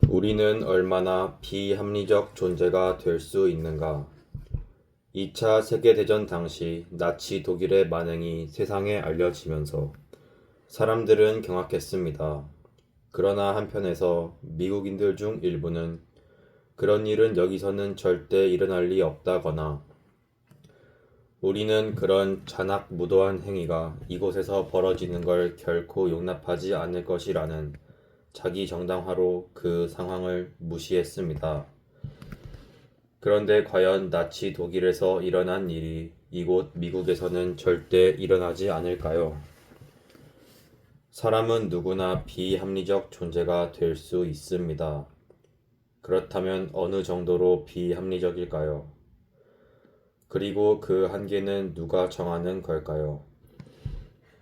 우리는 얼마나 비합리적 존재가 될 수 있는가? 2차 세계대전 당시 나치 독일의 만행이 세상에 알려지면서 사람들은 경악했습니다. 그러나 한편에서 미국인들 중 일부는 그런 일은 여기서는 절대 일어날 리 없다거나 우리는 그런 잔악무도한 행위가 이곳에서 벌어지는 걸 결코 용납하지 않을 것이라는 자기 정당화로 그 상황을 무시했습니다. 그런데 과연 나치 독일에서 일어난 일이 이곳 미국에서는 절대 일어나지 않을까요? 사람은 누구나 비합리적 존재가 될 수 있습니다. 그렇다면 어느 정도로 비합리적일까요? 그리고 그 한계는 누가 정하는 걸까요?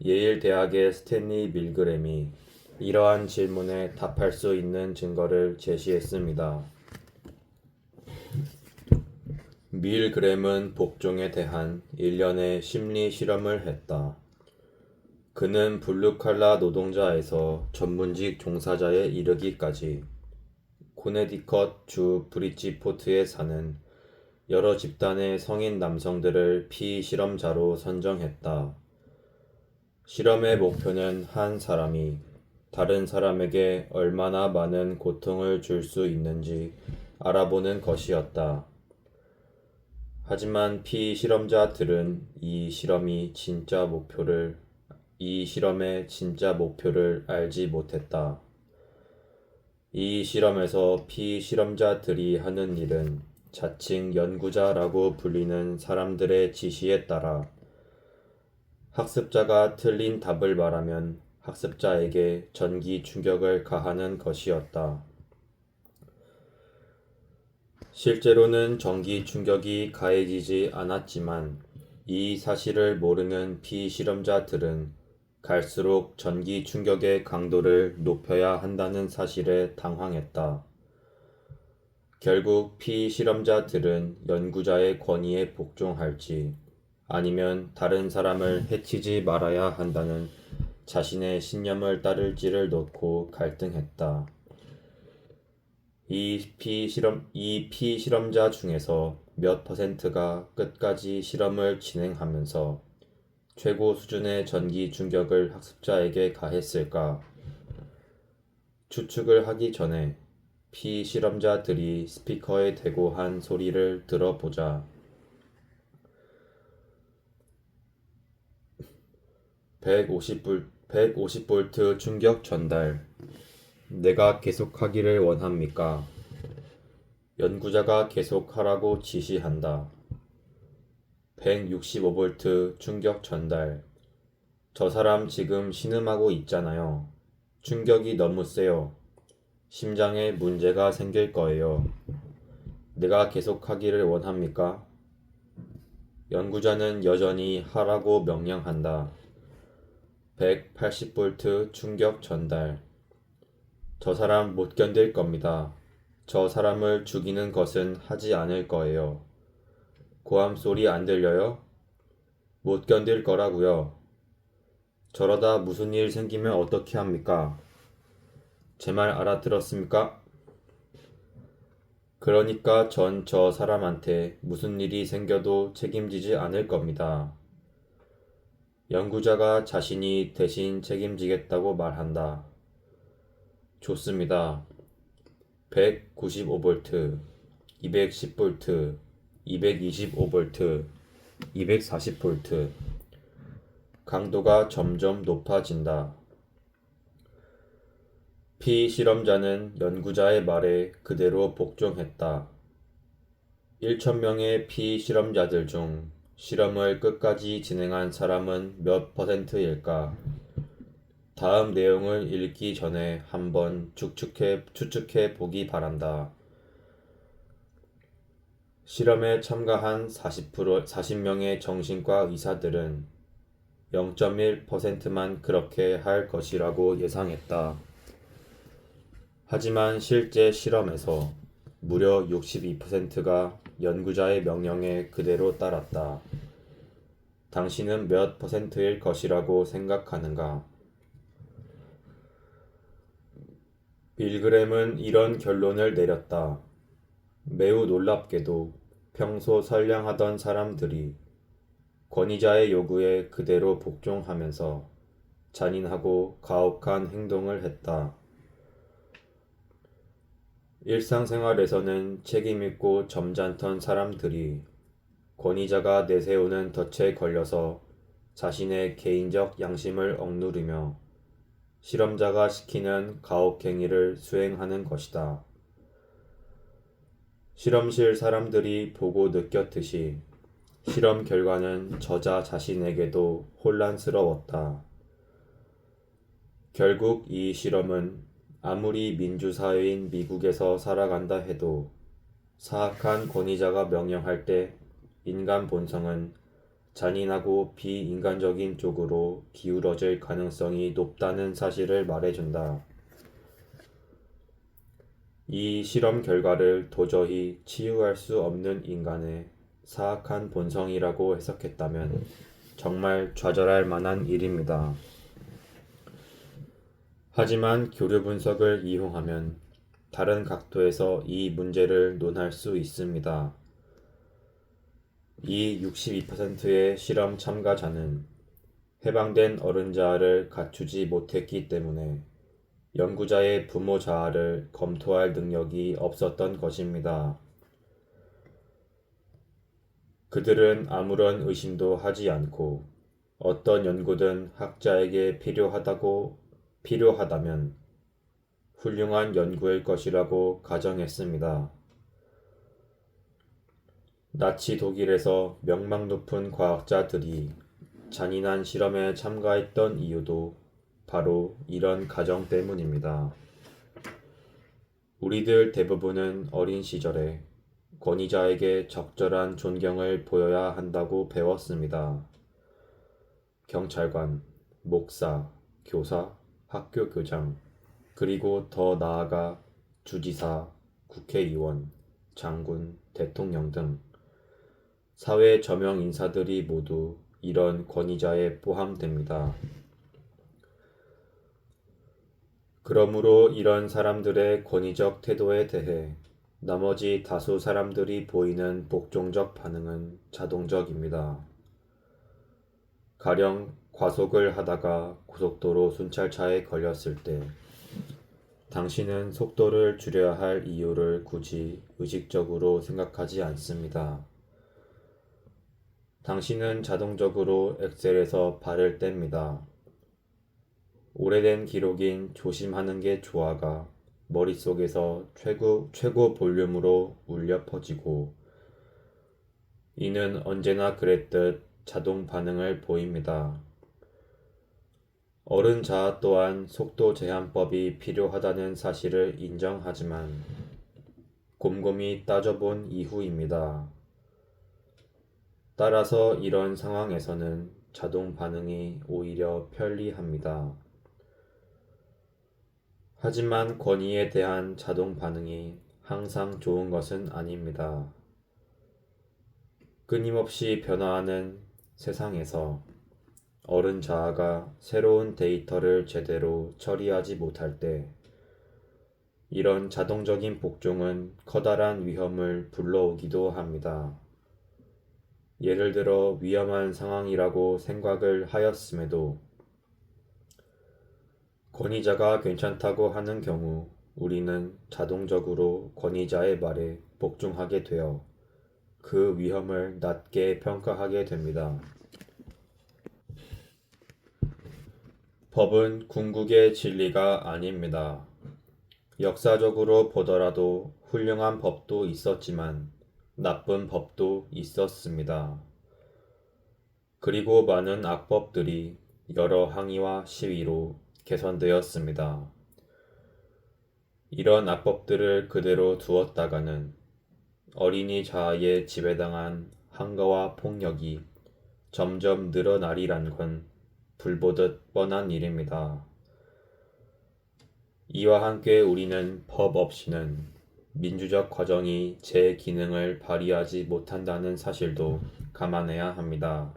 예일 대학의 스탠리 밀그램이 이러한 질문에 답할 수 있는 증거를 제시했습니다. 밀그램은 복종에 대한 일련의 심리 실험을 했다. 그는 블루칼라 노동자에서 전문직 종사자에 이르기까지 코네티컷 주 브리지포트에 사는 여러 집단의 성인 남성들을 피실험자로 선정했다. 실험의 목표는 한 사람이 다른 사람에게 얼마나 많은 고통을 줄 수 있는지 알아보는 것이었다. 하지만 피실험자들은 이 실험의 진짜 목표를 알지 못했다. 이 실험에서 피실험자들이 하는 일은 자칭 연구자라고 불리는 사람들의 지시에 따라 학습자가 틀린 답을 말하면 학습자에게 전기 충격을 가하는 것이었다. 실제로는 전기 충격이 가해지지 않았지만 이 사실을 모르는 피실험자들은 갈수록 전기 충격의 강도를 높여야 한다는 사실에 당황했다. 결국 피실험자들은 연구자의 권위에 복종할지 아니면 다른 사람을 해치지 말아야 한다는 자신의 신념을 따를지를 놓고 갈등했다. 이 피실험자 중에서 몇 퍼센트가 끝까지 실험을 진행하면서 최고 수준의 전기 충격을 학습자에게 가했을까? 추측을 하기 전에 피실험자들이 스피커에 대고 한 소리를 들어보자. 150볼트 충격 전달. 내가 계속하기를 원합니까? 연구자가 계속하라고 지시한다. 165볼트 충격 전달. 저 사람 지금 신음하고 있잖아요. 충격이 너무 세요. 심장에 문제가 생길 거예요. 내가 계속하기를 원합니까? 연구자는 여전히 하라고 명령한다. 180볼트 충격 전달. 저 사람 못 견딜 겁니다. 저 사람을 죽이는 것은 하지 않을 거예요. 고함 소리 안 들려요? 못 견딜 거라고요. 저러다 무슨 일 생기면 어떻게 합니까? 제 말 알아들었습니까? 그러니까 전 저 사람한테 무슨 일이 생겨도 책임지지 않을 겁니다. 연구자가 자신이 대신 책임지겠다고 말한다. 좋습니다. 195볼트, 210볼트, 225볼트, 240볼트. 강도가 점점 높아진다. 피실험자는 연구자의 말에 그대로 복종했다. 1,000명의 피실험자들 중 실험을 끝까지 진행한 사람은 몇 퍼센트일까? 다음 내용을 읽기 전에 한번 추측해 보기 바란다. 실험에 참가한 40명의 정신과 의사들은 0.1%만 그렇게 할 것이라고 예상했다. 하지만 실제 실험에서 무려 62%가 연구자의 명령에 그대로 따랐다. 당신은 몇 퍼센트일 것이라고 생각하는가? 빌그램은 이런 결론을 내렸다. 매우 놀랍게도 평소 선량하던 사람들이 권위자의 요구에 그대로 복종하면서 잔인하고 가혹한 행동을 했다. 일상생활에서는 책임있고 점잖던 사람들이 권위자가 내세우는 덫에 걸려서 자신의 개인적 양심을 억누르며 실험자가 시키는 가혹행위를 수행하는 것이다. 실험실 사람들이 보고 느꼈듯이 실험 결과는 저자 자신에게도 혼란스러웠다. 결국 이 실험은 아무리 민주사회인 미국에서 살아간다 해도 사악한 권위자가 명령할 때 인간 본성은 잔인하고 비인간적인 쪽으로 기울어질 가능성이 높다는 사실을 말해준다. 이 실험 결과를 도저히 치유할 수 없는 인간의 사악한 본성이라고 해석했다면 정말 좌절할 만한 일입니다. 하지만 교류 분석을 이용하면 다른 각도에서 이 문제를 논할 수 있습니다. 이 62%의 실험 참가자는 해방된 어른 자아를 갖추지 못했기 때문에 연구자의 부모 자아를 검토할 능력이 없었던 것입니다. 그들은 아무런 의심도 하지 않고 어떤 연구든 학자에게 필요하다면 훌륭한 연구일 것이라고 가정했습니다. 나치 독일에서 명망 높은 과학자들이 잔인한 실험에 참가했던 이유도 바로 이런 가정 때문입니다. 우리들 대부분은 어린 시절에 권위자에게 적절한 존경을 보여야 한다고 배웠습니다. 경찰관, 목사, 교사, 학교 교장, 그리고 더 나아가 주지사, 국회의원, 장군, 대통령 등 사회 저명 인사들이 모두 이런 권위자에 포함됩니다. 그러므로 이런 사람들의 권위적 태도에 대해 나머지 다수 사람들이 보이는 복종적 반응은 자동적입니다. 가령 과속을 하다가 고속도로 순찰차에 걸렸을 때 당신은 속도를 줄여야 할 이유를 굳이 의식적으로 생각하지 않습니다. 당신은 자동적으로 엑셀에서 발을 뗍니다. 오래된 기록인 조심하는 게 좋아가 머릿속에서 최고 볼륨으로 울려 퍼지고 이는 언제나 그랬듯 자동 반응을 보입니다. 어른 자아 또한 속도 제한법이 필요하다는 사실을 인정하지만 곰곰이 따져본 이후입니다. 따라서 이런 상황에서는 자동 반응이 오히려 편리합니다. 하지만 권위에 대한 자동 반응이 항상 좋은 것은 아닙니다. 끊임없이 변화하는 세상에서 어른 자아가 새로운 데이터를 제대로 처리하지 못할 때 이런 자동적인 복종은 커다란 위험을 불러오기도 합니다. 예를 들어 위험한 상황이라고 생각을 하였음에도 권위자가 괜찮다고 하는 경우 우리는 자동적으로 권위자의 말에 복종하게 되어 그 위험을 낮게 평가하게 됩니다. 법은 궁극의 진리가 아닙니다. 역사적으로 보더라도 훌륭한 법도 있었지만 나쁜 법도 있었습니다. 그리고 많은 악법들이 여러 항의와 시위로 개선되었습니다. 이런 악법들을 그대로 두었다가는 어린이 자아에 지배당한 항거와 폭력이 점점 늘어나리란 건 불보듯 뻔한 일입니다. 이와 함께 우리는 법 없이는 민주적 과정이 제 기능을 발휘하지 못한다는 사실도 감안해야 합니다.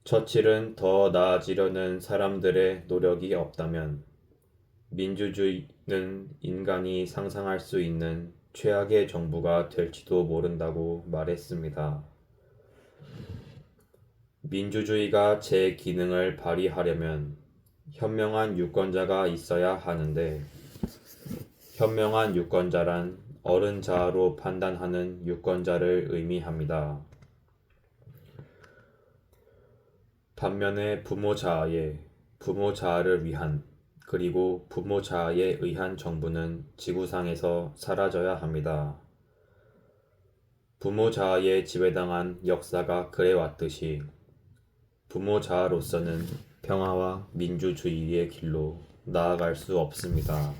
처칠은 더 나아지려는 사람들의 노력이 없다면 민주주의는 인간이 상상할 수 있는 최악의 정부가 될지도 모른다고 말했습니다. 민주주의가 제 기능을 발휘하려면 현명한 유권자가 있어야 하는데, 현명한 유권자란 어른 자아로 판단하는 유권자를 의미합니다. 반면에 부모 자아를 위한, 그리고 부모 자아에 의한 정부는 지구상에서 사라져야 합니다. 부모 자아에 지배당한 역사가 그래왔듯이 부모 자아로서는 평화와 민주주의의 길로 나아갈 수 없습니다.